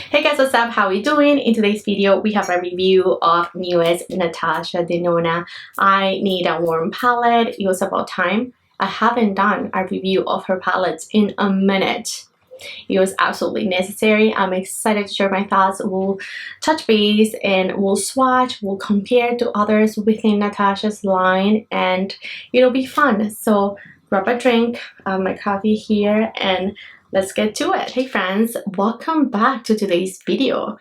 Hey guys, what's up? How are we doing? In today's video, we have a review of newest Natasha Denona I Need a Warm palette. It was about time. I haven't done a review of her palettes in a minute. It was absolutely necessary. I'm excited to share my thoughts. We'll touch base and we'll swatch, we'll compare to others within Natasha's line, and it'll be fun. So grab a drink, my coffee here, and let's get to it. Hey friends, welcome back to today's video.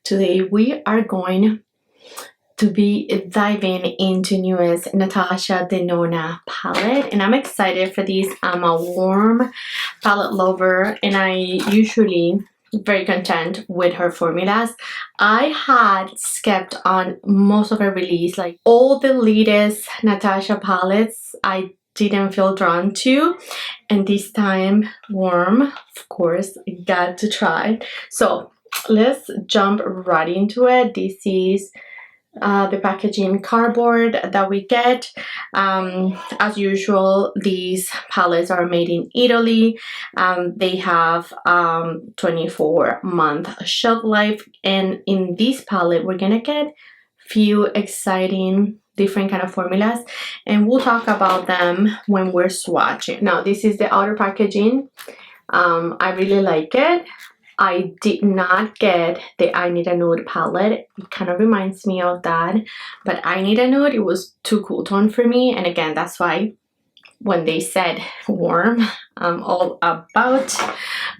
Today we are going to be diving into newest Natasha Denona palette, and I'm excited for this. I'm a warm palette lover and I usually very content with her formulas. I had skipped on most of her release, like all the latest Natasha palettes I didn't feel drawn to, and this time warm, of course, got to try. So let's jump right into it. This is the packaging cardboard that we get. As usual, these palettes are made in Italy. They have 24-month shelf life, and in this palette we're gonna get few exciting different kind of formulas, and we'll talk about them when we're swatching. Now this is the outer packaging. I really like it. I did not get the I Need a Nude palette. It kind of reminds me of that, but I Need a Nude, it was too cool tone for me, and again, that's why when they said warm, I'm all about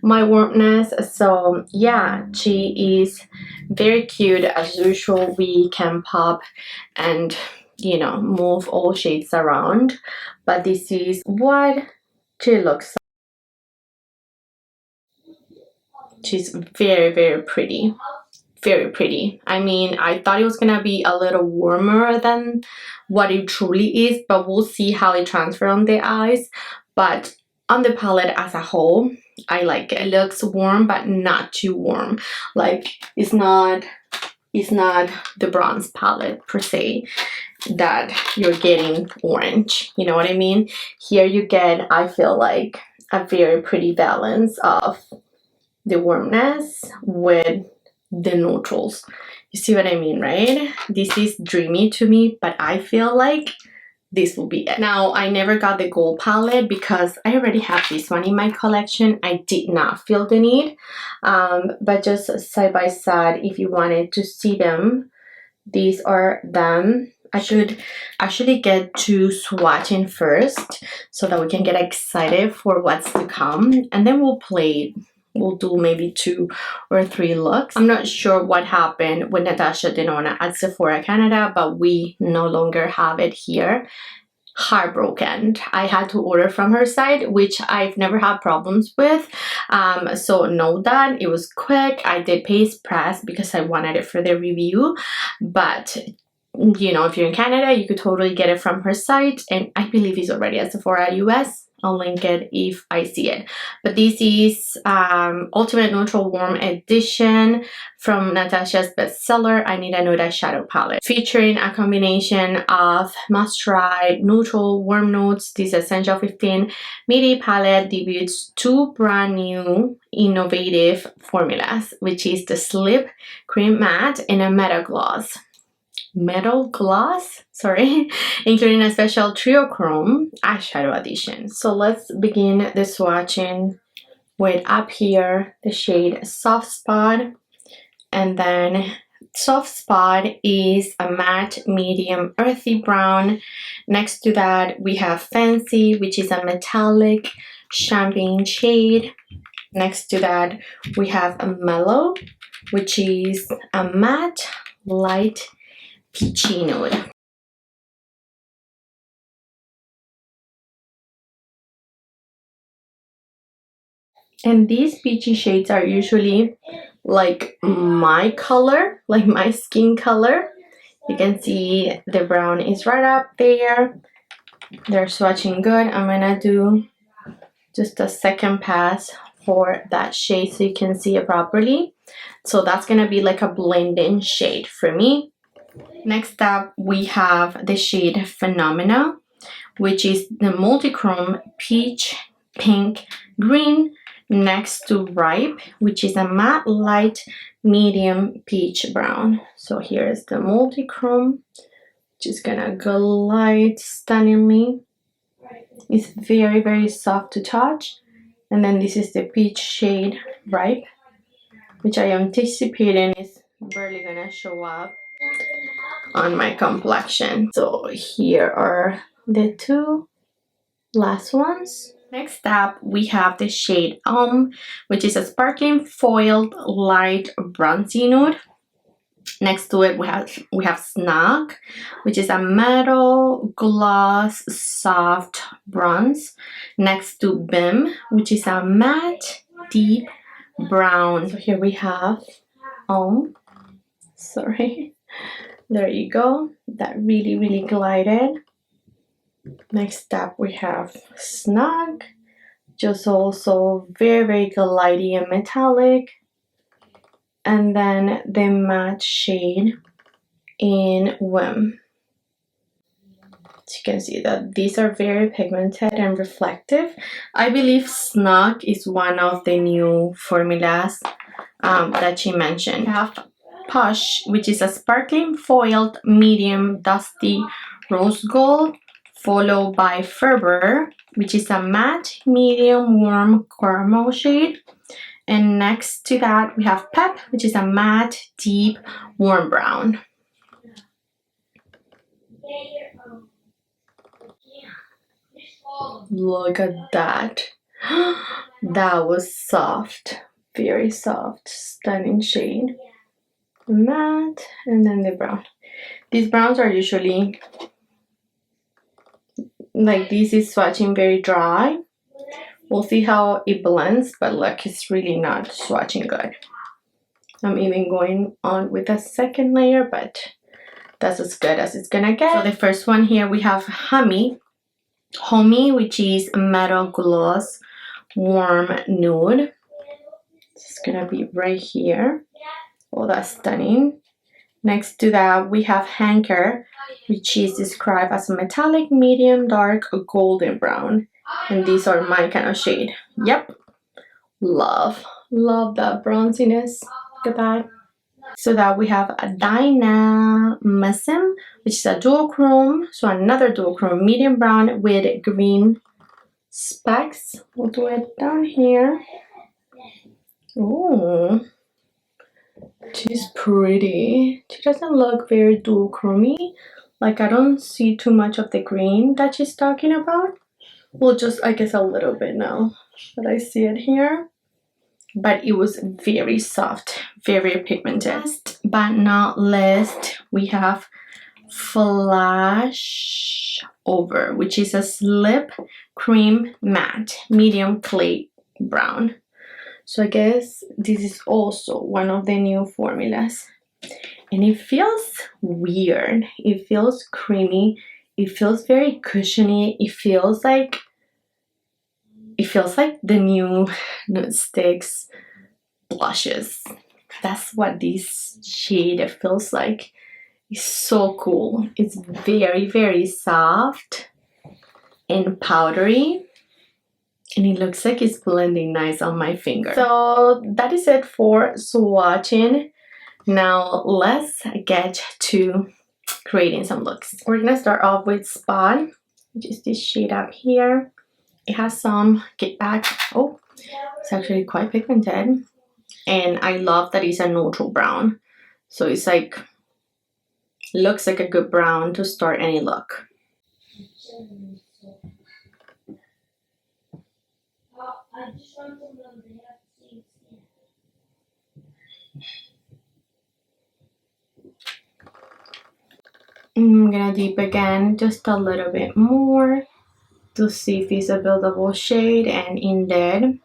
my warmness. So yeah, she is very cute. As usual, we can pop and, you know, move all shades around, but this is what she looks like. She's very pretty, very pretty. I mean, I thought it was gonna be a little warmer than what it truly is, but we'll see how it transfers on the eyes. But on the palette as a whole, I like it. It looks warm but not too warm. Like it's not the bronze palette per se that you're getting orange, you know what I mean? Here you get, I feel like, a very pretty balance of the warmness with the neutrals. You see what I mean, right? This is dreamy to me, but I feel like this will be it. Now, I never got the gold palette because I already have this one in my collection. I did not feel the need, but just side by side, if you wanted to see them, these are them. I should actually get to swatching first so that we can get excited for what's to come, and then we'll play. We'll do maybe 2 or 3 looks. I'm not sure what happened with Natasha Denona at Sephora Canada, but we no longer have it here. Heartbroken. I had to order from her site, which I've never had problems with. So know that it was quick. I did paste press because I wanted it for the review, but you know, if you're in Canada, you could totally get it from her site, and I believe it's already at Sephora US. I'll link it if I see it. But this is Ultimate Neutral Warm Edition from Natasha's bestseller I Need a Nude Eyeshadow palette, featuring a combination of must try neutral warm notes. This Essential 15 midi palette debuts 2 brand new innovative formulas, which is the Slip Cream Matte and a Metal Gloss, including a special trio chrome eyeshadow edition. So let's begin the swatching with up here the shade Soft Spot, and then Soft Spot is a matte medium earthy brown. Next to that we have Fancy, which is a metallic champagne shade. Next to that we have a Mellow, which is a matte light peachy nude. And these peachy shades are usually like my color, like my skin color. You can see the brown is right up there. They're swatching good. I'm gonna do just a second pass for that shade so you can see it properly. So that's gonna be like a blending shade for me. Next up we have the shade Phenomena, which is the multi-chrome peach, pink, green, next to Ripe, which is a matte light medium peach brown. So here's the multi-chrome, just gonna glide stunningly. It's very, very soft to touch. And then this is the peach shade Ripe, which I am anticipating is barely gonna show up on my complexion. So here are the two last ones. Next up, we have the shade which is a sparkling foiled light bronzy nude. Next to it, we have Snug, which is a metal gloss soft bronze. Next to Bim, which is a matte deep brown. So here we have sorry, there you go. That really, really glided. Next up, we have Snug, just also very, very glidey and metallic. And then the matte shade in Whim. So you can see that these are very pigmented and reflective. I believe Snug is one of the new formulas that she mentioned. We have Push, which is a sparkling foiled medium dusty rose gold, followed by Fervor, which is a matte medium warm caramel shade. And next to that, we have Pep, which is a matte, deep, warm brown. Look at that. That was soft. Very soft, stunning shade. Matte, and then the brown. These browns are usually, like this is swatching very dry. We'll see how it blends, but look, it's really not swatching good. I'm even going on with a second layer, but that's as good as it's gonna get. So the first one here, we have Homie, which is metal gloss warm nude. It's gonna be right here. Oh, that's stunning. Next to that, we have Hanker, which is described as a metallic medium dark golden brown. And these are my kind of shade. Yep. Love that bronziness. Look at that. So that we have a Dynamism, which is a dual chrome. So another dual chrome medium brown with green specks. We'll do it down here. Oh, she's pretty. She doesn't look very dual chromey. Like I don't see too much of the green that she's talking about. Well, just I guess a little bit now that I see it here. But it was very soft, very pigmented. Last but not least, we have Flash Over, which is a slip cream matte medium clay brown. So I guess this is also one of the new formulas. And it feels weird. It feels creamy. It feels very cushiony. It feels like the new Nude Sticks blushes. That's what this shade feels like. It's so cool. It's very, very soft and powdery. And it looks like it's blending nice on my finger. So that is it for swatching. Now let's get to creating some looks. We're gonna start off with Spot, which is this shade up here. It has some kickback. Oh, it's actually quite pigmented. And I love that it's a neutral brown. So it's like, looks like a good brown to start any look. I'm gonna deep again just a little bit more to see if it's a buildable shade, and indeed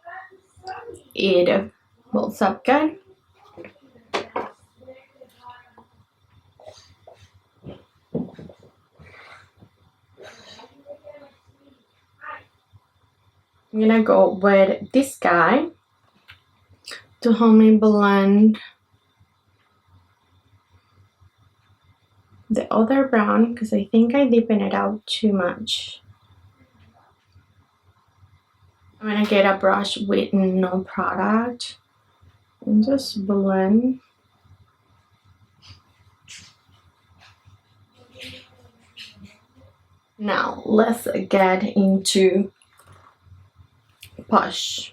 it builds up good. I'm gonna go with this guy to help me blend the other brown, because I think I deepen it out too much. I'm gonna get a brush with no product and just blend. Now let's get into push.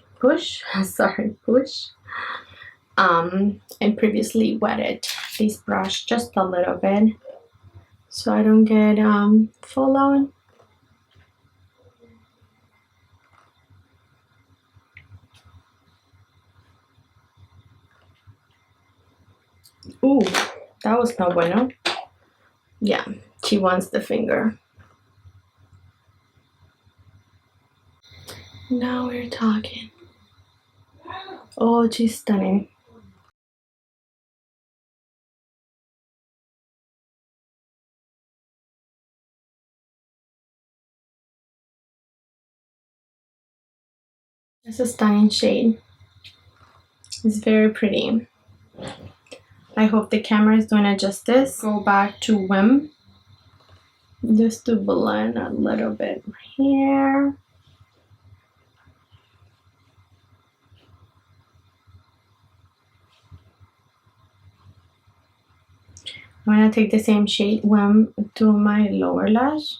And previously wetted this brush just a little bit so I don't get full on. Ooh, that was not bueno. Yeah, she wants the finger. Now we're talking. Oh, she's stunning. It's a stunning shade. It's very pretty. I hope the camera is doing it justice. Go back to Wim just to blend a little bit here. I'm gonna take the same shade Wim to my lower lash.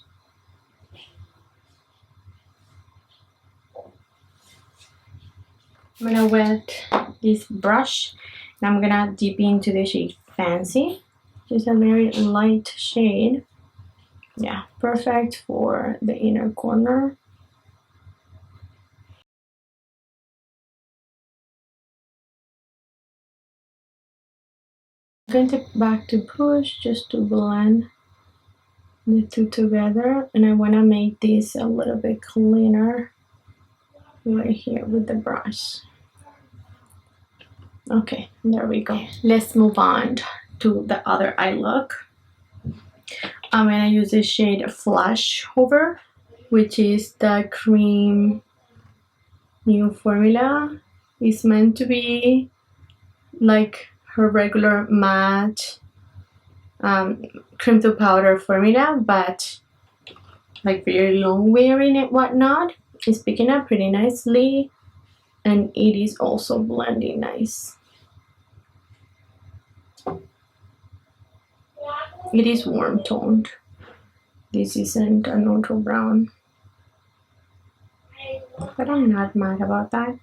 I'm gonna wet this brush and I'm gonna dip into the shade Fancy. Just a very light shade. Yeah, perfect for the inner corner. I'm going to back to push just to blend the two together, and I want to make this a little bit cleaner right here with the brush. Okay, there we go. Let's move on to the other eye look. I'm gonna use the shade Flash Over, which is the cream new formula. It's meant to be like her regular matte cream to powder formula, but like very long wearing and whatnot. It's picking up pretty nicely, and it is also blending nice. It is warm toned. This isn't a neutral brown, but I'm not mad about that.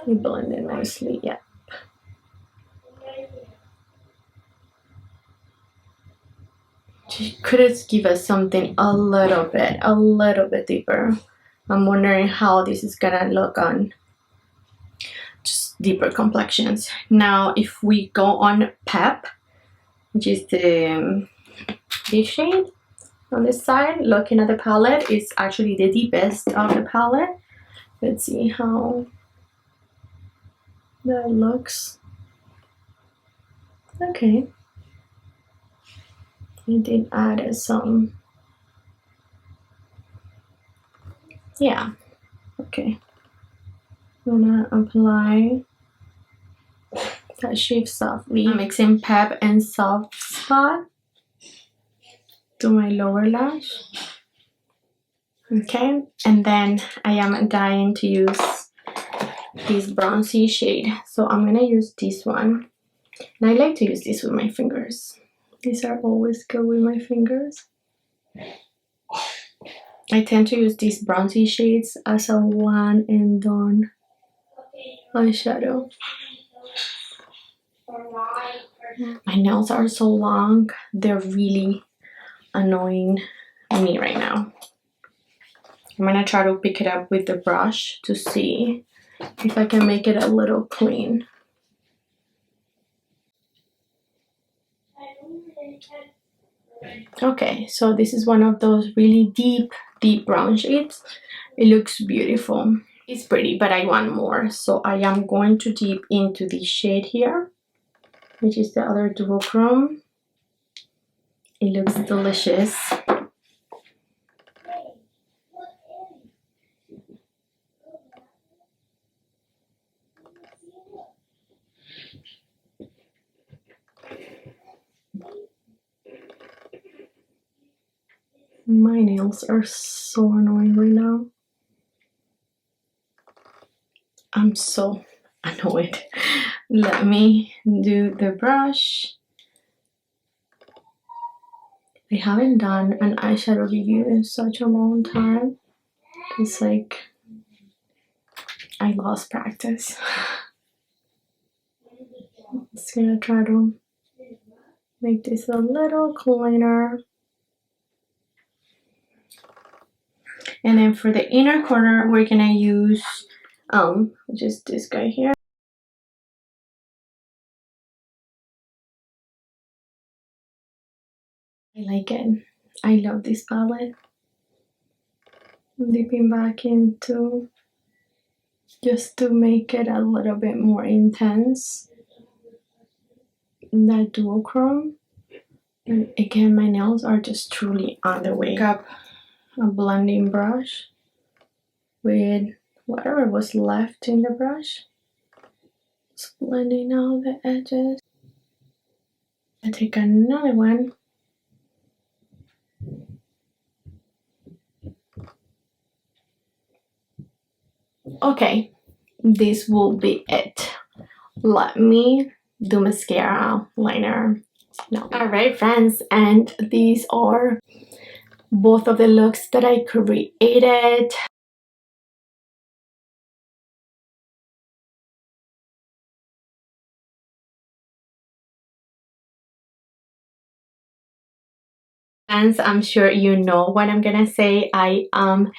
It blended nicely, yeah. She could have given us something a little bit deeper. I'm wondering how this is gonna look on just deeper complexions. Now, if we go on Pep, which is the this shade on this side, looking at the palette, is actually the deepest of the palette. Let's see how that looks. Okay. I did add some. Yeah. Okay. I'm gonna apply that shape softly. I'm mixing Pep and Soft Spot to my lower lash. Okay, and then I am dying to use this bronzy shade, so I'm gonna use this one, and I like to use this with my fingers. These are always good with my fingers. I tend to use these bronzy shades as a one and done eyeshadow. My nails are so long, they're really annoying me right now. I'm gonna try to pick it up with the brush to see if I can make it a little clean. Okay, so this is one of those really deep brown shades. It looks beautiful. It's pretty, but I want more, so I am going to dip into this shade here, which is the other duochrome. It looks delicious. My nails are so annoying right now. I'm so annoyed. Let me do the brush. I haven't done an eyeshadow review in such a long time. It's like I lost practice. Just gonna try to make this a little cleaner. And then for the inner corner, we're gonna use just this guy here. I like it. I love this palette. I'm dipping back into just to make it a little bit more intense. That duochrome. And again, my nails are just truly on the way. Pick up a blending brush with whatever was left in the brush. Just blending out the edges. I take another one. Okay, this will be it. Let me do mascara, liner. No. Alright friends, and these are both of the looks that I created. Friends, I'm sure you know what I'm gonna say. I am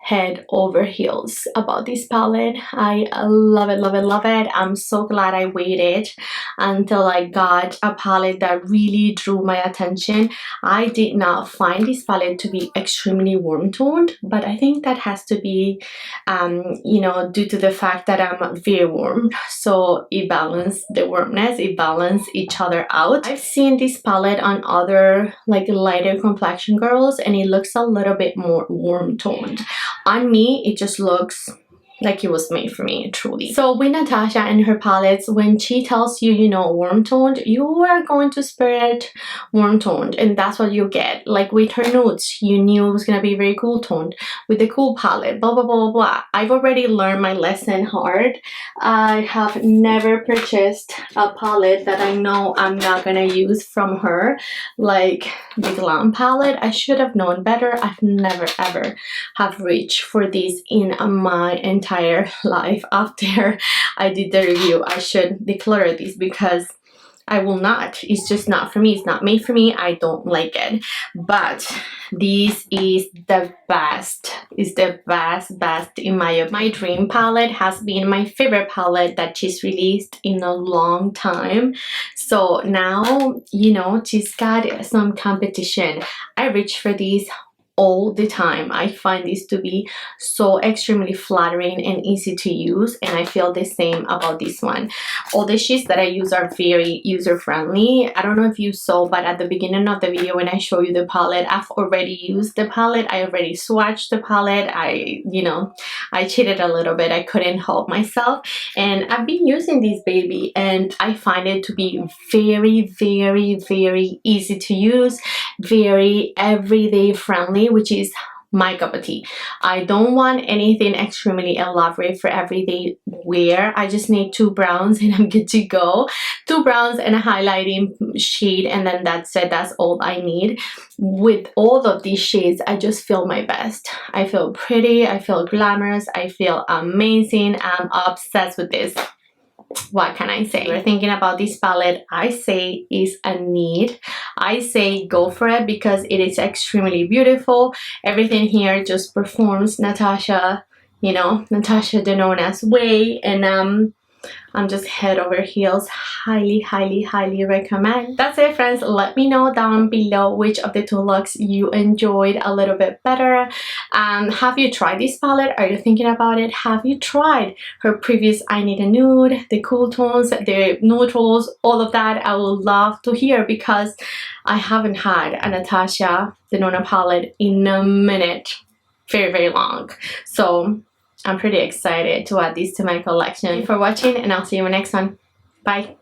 head over heels about this palette. I love it, love it, love it. I'm so glad I waited until I got a palette that really drew my attention. I did not find this palette to be extremely warm toned, but I think that has to be you know, due to the fact that I'm very warm, so it balanced the warmness, it balanced each other out. I've seen this palette on other like lighter complexion girls and it looks a little bit more warm toned. On me, it just looks like it was made for me, truly. So with Natasha and her palettes, when she tells you, you know, warm toned, you are going to spirit warm toned, and that's what you get. Like with her nudes, you knew it was gonna be very cool toned. With the cool palette, blah blah blah blah blah. I've already learned my lesson hard. I have never purchased a palette that I know I'm not gonna use from her, like the Glam palette. I should have known better. I've never ever have reached for this in my entire life. After I did the review, I should declare this because I will not. It's just not for me. It's not made for me. I don't like it. But this is the best. It's the best in my dream palette. Has been my favorite palette that she's released in a long time. So now, you know, she's got some competition. I reach for these all the time. I find this to be so extremely flattering and easy to use, and I feel the same about this one. All the sheets that I use are very user-friendly. I don't know if you saw, but at the beginning of the video when I show you the palette, I've already used the palette. I already swatched the palette. I cheated a little bit. I couldn't help myself, and I've been using this baby and I find it to be very easy to use, very everyday friendly, which is my cup of tea. I don't want anything extremely elaborate for everyday wear. I just need 2 browns and I'm good to go. 2 browns and a highlighting shade, and then that's it. That's all I need. With all of these shades, I just feel my best. I feel pretty, I feel glamorous, I feel amazing. I'm obsessed with this. What can I say? If you're thinking about this palette, I say is a need. I say go for it because it is extremely beautiful. Everything here just performs Natasha, you know, Natasha Denona's way, and I'm just head over heels. Highly recommend. That's it, friends. Let me know down below which of the 2 looks you enjoyed a little bit better. Have you tried this palette? Are you thinking about it? Have you tried her previous I Need a Nude, the cool tones, the neutrals, all of that? I would love to hear because I haven't had a Natasha Denona palette in a minute. Very long. So I'm pretty excited to add these to my collection. Thank you for watching, and I'll see you in my next one. Bye.